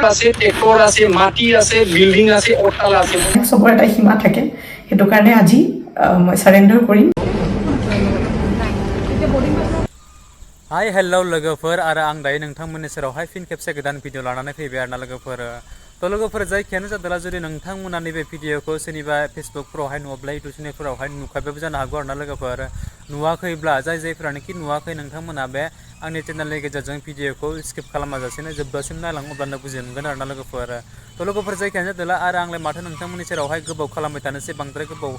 আছে, ট্ৰেক্টৰ আছে, মাটি আছে, বিল্ডিং আছে, অট্টালা আছে। সবৰ এটা সীমা থাকে, সেইটো কাৰণে আজি মই সাৰেন্ডাৰ কৰিম। हाय हेलो लोगोफोर आरो आं दायो नोंथांमोननि सेरावहाय फिन खेबसे गोदान भिडिअ लानानै फैबाय आरोना लोगोफोर। तो लोगोफोर जायखियानो जादोला जुदि नोंथांमोना नैबे भिडिअखौ सोरनिबा फेसबुकफोरावहाय नुवाब्ला इउटुब चेनेलफोरावहाय नुखाबायबो जानो हागौ आरोना लोगोफोर। नुवाखैब्ला जायफोरानोखि नुवाखै नोंथांमोना बे आंनि चेनेलनि गेजेरजों भिडिअखौ स्किप खालामाजासेनो जोबजासिम नायलां अब्लानो बुजिनो मोनगोन आरोना लोगोफोर। तो लोगोफोर जायखियानो जादोला आरो आंलाय माथो नोंथांमोननि सेरावहाय गोबाव खालामबाय थानोसै, बांद्राय गोबाव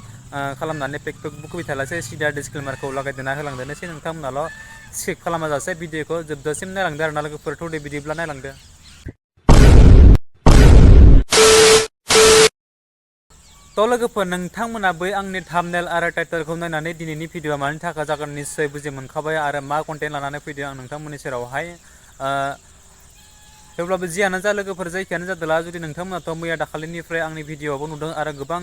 खालामनानै पेकपेक बुखुबाय थालासै, सिदा डिसक्लेमारखौ लागायदेरना होलांदेरनोसै। नोंथांमोनाल' स्किप खालामाजासे भिडिअखौ जोबजासिम नायलांदो आरोना लोगोफोर। थौदे बिदिब्ला नायलांदो। तो लोगोफोर नोंथांमोना बै आंनि थाम्बनेल आरो टाइटेलखौ नायनानै दिनैनि भिडिअआ मानि थाखाय जागोन निश्चय बुजि मोनखाबाय आरो मा कन्टेन्ट लानानै फैदों आं नोंथांमोननि सेरावहाय। थेवब्लाबो जियानो जा लोगोफोर जायखियानो जादोला जुदि नोंथांमोनाथ' मैया दाखालिनिफ्राय आंनि भिडिअआवबो नुदों आरो गोबां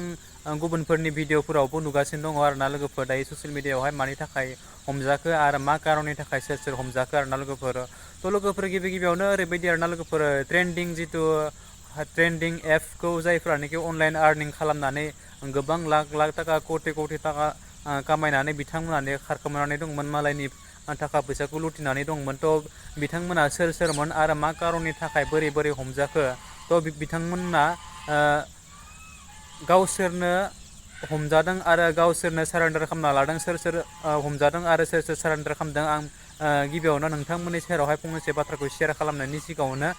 गुबुनफोरनि भिडिअफोरावबो नुगासिनो दङ आरोना लोगोफोर दायो ससियेल मिडियायावहाय मानि थाखाय हमजाखो आरो मा कारननि थाखाय सोर सोर हमजाखो आरोना लोगोफोर। तो लोगोफोर गिबियावनो ओरैबायदि आरोना लोगोफोर, ट्रेन्डिं एपखौ जायफ्रानोखि अनलाइन आर्निं खालामनानै गोबां लाख लाख थाखा कौटि कौटि थाखा खामायनानै बिथांमोनानो खारखोमानानै दंमोन, मालायनि थाखा फैसाखौ लुथिनानै दंमोन। तो बिथांमोना सोर सोरमोन आरो मा कारननि थाखाय बोरै बोरै हमजाखो, तो बिथांमोना गावसोरनो हमजादों आरो गावसोरनो सारेन्डार खालामना लादों। सोर सोर हमजादों आरो सोर सोर सारेन्डार खालामदों आं गिबियावनो नोंथांमोननि सेरावहाय फंनैसो बाथ्राखौ शेयार खालामनायनि सिगाङावनो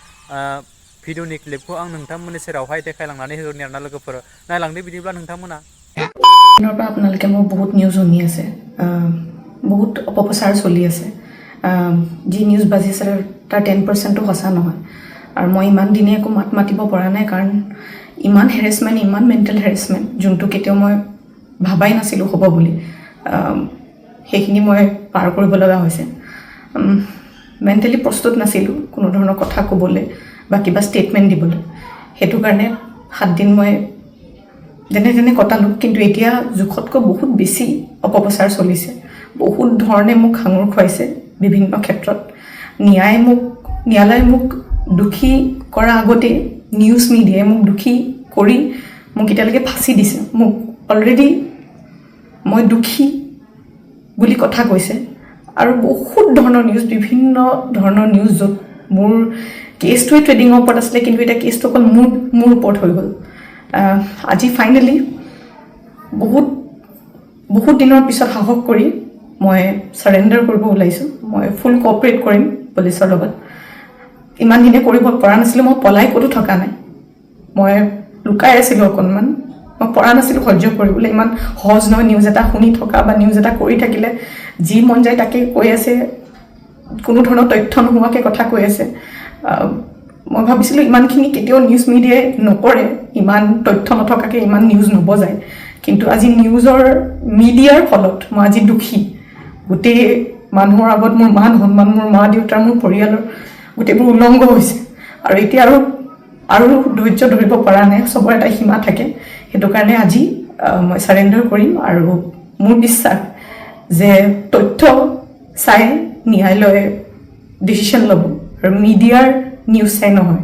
भिडिअनि क्लिपखौ आं नोंथांमोननि सेरावहाय देखायलांनानै होगोन आरोना लोगोफोर। नायलांदो बिदिब्ला नोंथांमोना। আপোনালোকে মোক বহুত নিউজ শুনি আছে, বহুত অপপ্ৰচাৰ চলি আছে। যি নিউজ বাজিছে তাৰ 10%ও সঁচা নহয়। আৰু মই ইমান দিনে একো মাত মাতিব পৰা নাই, কাৰণ ইমান হেৰেছমেণ্ট, ইমান মেণ্টেল হেৰেছমেণ্ট যোনটো কেতিয়াও মই ভাবাই নাছিলোঁ হ'ব বুলি, সেইখিনি মই পাৰ কৰিব লগা হৈছে। মেণ্টেলি প্ৰস্তুত নাছিলোঁ কোনো ধৰণৰ কথা ক'বলৈ বা কিবা ষ্টেটমেণ্ট দিবলৈ। সেইটো কাৰণে 7 দিন মই যেনে যেনে কটালোঁ, কিন্তু এতিয়া জোখতকৈ বহুত বেছি অপপ্ৰচাৰ চলিছে। বহুত ধৰণে মোক সাঙুৰ খুৱাইছে বিভিন্ন ক্ষেত্ৰত। ন্যায়ালয়ে মোক দোষী কৰাৰ আগতে নিউজ মিডিয়াই মোক দোষী কৰি মোক এতিয়ালৈকে ফাঁচি দিছে। মোক অলৰেডি মই দোষী বুলি কথা কৈছে আৰু বহুত ধৰণৰ নিউজ, বিভিন্ন ধৰণৰ নিউজ, য'ত মোৰ কেছটোৱে ট্ৰেডিঙৰ ওপৰত আছিলে, কিন্তু এতিয়া কেছটো অকল মোৰ ওপৰত হৈ গ'ল। আজি ফাইনেলি বহুত দিনৰ পিছত সাহস কৰি মই সাৰেন্ডাৰ কৰিব ওলাইছোঁ। মই ফুল কোঅপাৰেট কৰিম পুলিচৰ লগত। ইমান দিনে কৰিব পৰা নাছিলোঁ, মই পলাই ক'তো থকা নাই, মই লুকাই আছিলোঁ অকণমান, মই পৰা নাছিলোঁ সহ্য কৰিবলৈ। ইমান সহজ নহয় নিউজ এটা শুনি থকা বা নিউজ এটা কৰি থাকিলে, যি মন যায় তাকে কৈ আছে, কোনো ধৰণৰ তথ্য নোহোৱাকৈ কথা কৈ আছে। মই ভাবিছিলোঁ ইমানখিনি কেতিয়াও নিউজ মিডিয়াই নকৰে, ইমান তথ্য নথকাকৈ ইমান নিউজ নবজায়। কিন্তু আজি মিডিয়াৰ ফলত মই আজি দুখী। গোটেই মানুহৰ আগত মোৰ মান সন্মান, মোৰ মা দেউতাৰ, মোৰ পৰিয়ালৰ গোটেইবোৰ উলংঘ হৈছে। আৰু এতিয়া আৰু ধৈৰ্য ধৰিব পৰা নাই, চবৰ এটা সীমা থাকে। সেইটো কাৰণে আজি মই সাৰেন্ডাৰ কৰিম। আৰু মোৰ বিশ্বাস যে তথ্য চাই ন্যায়ালয়ে ডিচিশ্যন ল'ব আৰু মিডিয়াৰ নিউজ চাই নহয়।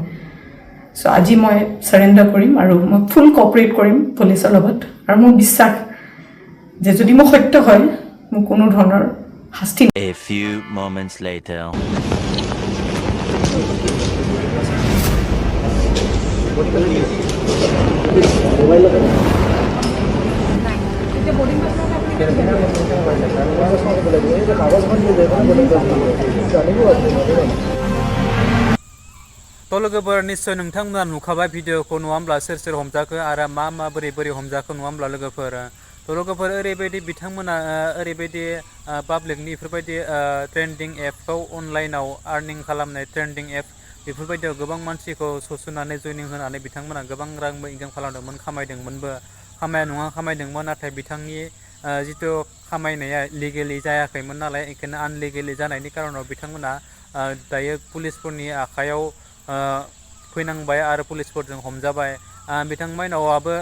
চ' আজি মই সাৰেন্ডাৰ কৰিম আৰু মই ফুল কোঅপাৰেট কৰিম পুলিচৰ লগত। আৰু মোৰ বিশ্বাস যে যদি মোৰ সত্য হয়, মোৰ কোনো ধৰণৰ শাস্তি নাই। A few moments later. तो लोगोफोर निश्चय नोंथांमोना नुखाबाय भिडिअखौ, नङा होमब्ला सोर सोर हमजाखो आरो मा बोरै बोरै हमजाखो, नङा होमब्ला लोगोफोर। तो लोगोफोर ओरैबायदि बिथांमोना ओरैबायदि पाब्लिकनि बेफोरबायदि ट्रेन्डिं एपखौ अनलाइनाव आर्निं खालामनाय ट्रेन्डिं एप, बेफोरबायदियाव गोबां मानसिखौ सोस'नानै जइनिं होनानै बिथांमोना गोबां रांबो इनकाम खालामदोंमोन, खामायदोंमोनबो। खामायदोंमोन, नाथाय बिथांनि जिथु खामायनाया लिगेलि जायाखैमोन नालाय, बेखायनो आनलिगेलि जानायनि कारनाव बिथांमोना दायो पुलिसफोरनि आखायाव फैनांबाय आरो पुलिसफोरजों हमजाबाय। बिथांमोनाबो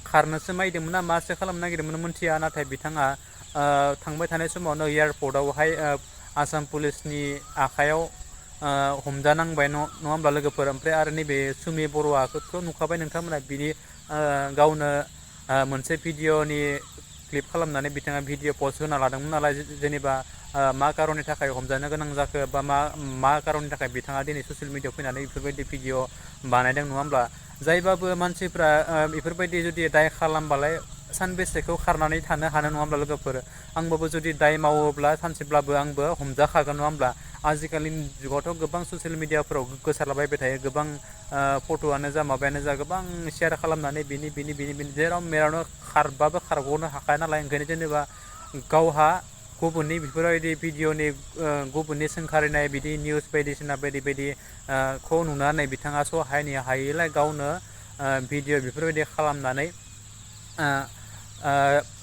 खारनोसो मायदोंमोन ना मासो खालामनो नागिरदोंमोन मोनथिया, नाथाय बिथाङा थांबाय थानाय समावनो एयारपर्टआवहाय आसाम पुलिसनि आखायाव हमजानांबाय नङा होमब्ला लोगोफोर ओमफ्राय आरो नैबे सुमि बर'आखौथ' नुखाबाय नोंथांमोना बिनि गावनो मोनसे भिडिअनि क्लिप खालामनानै बिथाङा भिडिअ पस्ट होना लादोंमोन नालाय जेनेबा मा कारननि थाखाय हमजानो गोनां जाखो बा मा कारननि थाखाय बिथाङा दिनै ससियेल मिडियाआव फैनानै बेफोरबायदि भिडिअ बानायदों नङा होमब्ला जायबाबो मानसिफ्रा बेफोरबायदि जुदि दाय खालामबालाय सानबेसेखौ खारनानै थानो हानो नङा होमब्ला लोगोफोर आंबाबो जुदि दाय मावोब्ला सानसेब्लाबो आंबो हमजाखागोन नङा होमब्ला आजिखालिनि जुगावथ' गोबां ससियेल मिडियाफोराव गोसारलाबायबाय थायो गोबां फट'आनो जा माबायानो जा गोबां शेयार खालामनानै बिनि जेराव मेरावनो खारबाबो खारग'नो हाखाया नालाय ओंखायनो जेनेबा गावहा गुबुननि बेफोरबायदि भिडिअनि गुबुननि सोंखारिनाय बिदि निउस बायदिसिना बायदि खौ नुनानै बिथाङा सहायनो हायैलाय गावनो भिडिअ बेफोरबायदि खालामनानै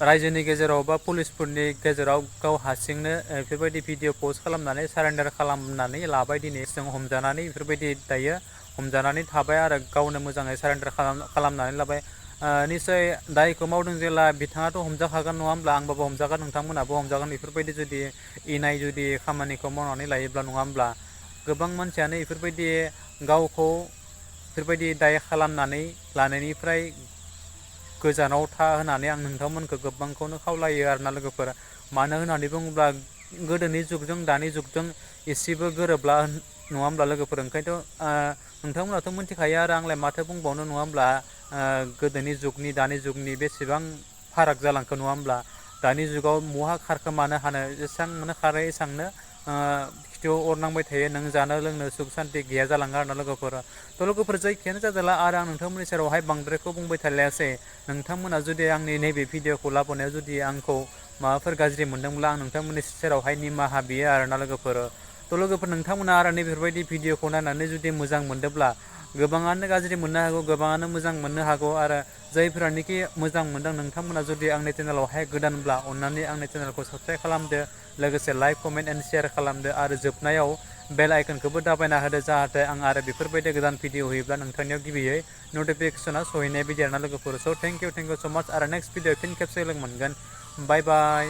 रायजोनि गेजेराव बा पुलिसफोरनि गेजेराव गाव हारसिंनो बेफोरबायदि भिडिअ पस्ट खालामनानै सारेन्डार खालामनानै लाबाय दिनै जों हमजानानै बेफोरबायदि दायो हमजानानै थाबाय आरो गावनो मोजाङै सारेन्डार खालामनानै लाबाय निसय दायखौ मावदों जेला बिथाङाथ' हमजाखागोन नङा होमब्ला आंबाबो हमजागोन नोंथांमोनाबो हमजागोन बेफोरबायदि जुदि इनाय जुदि खामानिखौ मावनानै लायोब्ला नङा होमब्ला गोबां मानसियानो बेफोरबायदि गावखौ बेफोरबायदि दाय खालामनानै लानायनिफ्राय गोजानाव था होननानै आं नोंथांमोनखौ गोबांखौनो खावलायो आरोना लोगोफोर मानो होननानै बुङोब्ला गोदोनि जुगजों दानि जुगजों एसेबो गोरोबला नङा होमब्ला लोगोफोर ओंखायनोथ' नोंथांमोनाथ' मिथिखायो आरो आंलाय माथो बुंबावनो नङा होमब्ला गोदोनि जुगनि दानि जुगनि बेसेबां फाराग जालांखो नङा होमब्ला दानि जुगाव महा खारखो मानो हानो जेसेबांनो खारो एसेबांनो खिथियाव अरनांबाय थायो नों जानो लोंनो सुख सान्ति गैया जालाङो आरोना लोगोफोर थ' लोगोफोर जायखियानो जादोंला आरो आं नोंथांमोननि सेरावहाय बांद्रायखौ बुंबाय थालायासै नोंथांमोना जुदि आंनि नैबे भिडिअखौ लाबोनायाव जुदि आंखौ माबाफोर गाज्रि मोनदोंब्ला आं नोंथांमोननि सेरावहाय निमाहा बियो आरोना लोगोफोर थ' लोगोफोर नोंथांमोना आरो नैबेफोरबायदि भिडिअखौ नायनानै जुदि मोजां मोनदोंब्ला गोबाङानो गाज्रि मोननो हागौ गोबाङानो मोजां मोननो हागौ आरो जायफोरानोखि मोजां मोनदों नोंथांमोना जुदि आंनि चेनेलावहाय गोदानब्ला अननानै आंनि चेनेलखौ साबस्क्राइब खालामदो लोगोसे लाइक कमेन्ट एन्ड शेयार खालामदो आरो जोबनायाव बेल आइकनखौबो दाबायना होदो जाहाथे आं आरो बेफोरबायदि गोदान भिडिअ होयोब्ला नोंथांनियाव गिबियै नटिफिकेसना सहैनाय बायदि आरोना लोगोफोर स' थेंक इउ स' माच आरो नेक्स्ट भिडिअ फिन खेबसे लोगो मोनगोन बाय बाय